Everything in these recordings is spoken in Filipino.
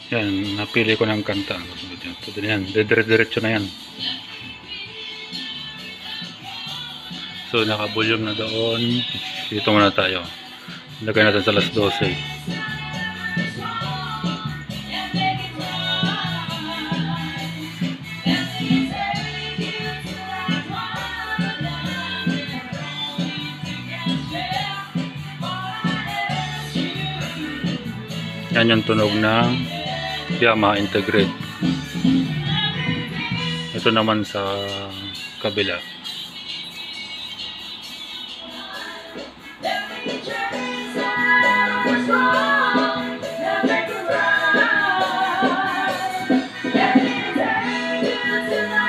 Yan, napili ko ng kanta. Ito yan, diretso na yan. So naka-volume na doon. Dito muna tayo. Lagay natin sa alas 12. Yan yung tunog ng Yamaha Integrate. Ito naman sa kabila.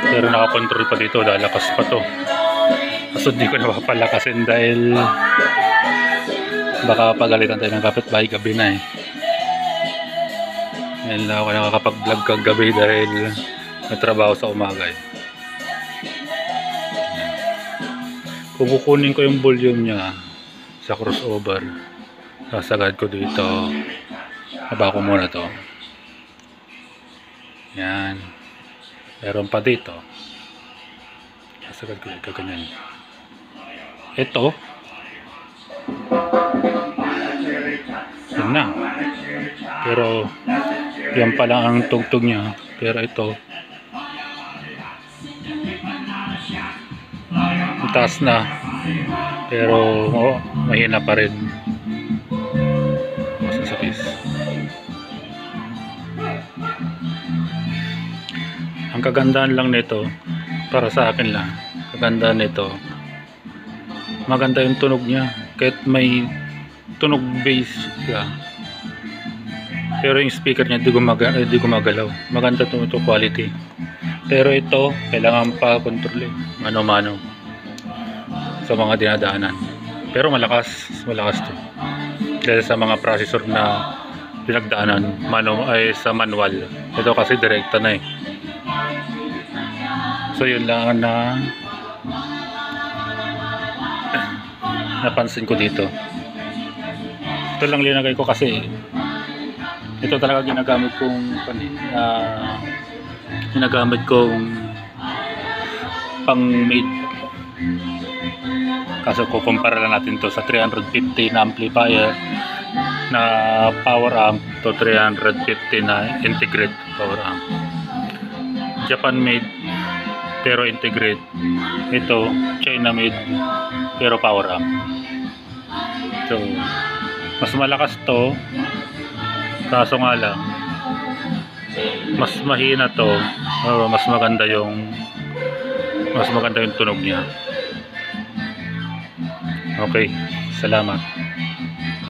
Pero nakakontrol pa dito, lalakas pa to. Kaso di ko napapalakasin dahil baka pagalitan tayo ng kapitbahay, gabi na eh. Ngayon lang ako nakakapag-vlog kagabi dahil natrabaho sa umaga eh. Kukunin ko yung volume niya sa crossover. Sasagad ko dito. Haba ko muna to. Yan. Meron pa dito. Sasagad ko dito ganyan. Ito. Yan na. Pero yan pala ang tugtog niya. Pero ito taas na. Pero mahina pa rin. Masasakis. Ang kagandahan lang nito, para sa akin lang, kagandahan nito, maganda yung tunog niya. Kahit may tunog bass siya. Pero yung speaker niya di gumagalaw. Maganda ito quality. Pero ito, kailangan pa kontrol eh. Mano-mano. Sa mga dinadaanan. Pero malakas to. Dahil sa mga processor na pinagdaanan sa manual. Ito kasi direkta na eh. So yun lang na napansin ko dito. Ito lang linagay ko kasi ito talaga ginagamit kong pang made. Kaso kukumpara lang natin to sa 350 na amplifier na power amp to 350 na integrate power amp. Japan made pero integrate. Ito China made pero power amp. So mas malakas to, kaso nga lang mas mahina to. Mas maganda yung tunog niya. Okay, salamat.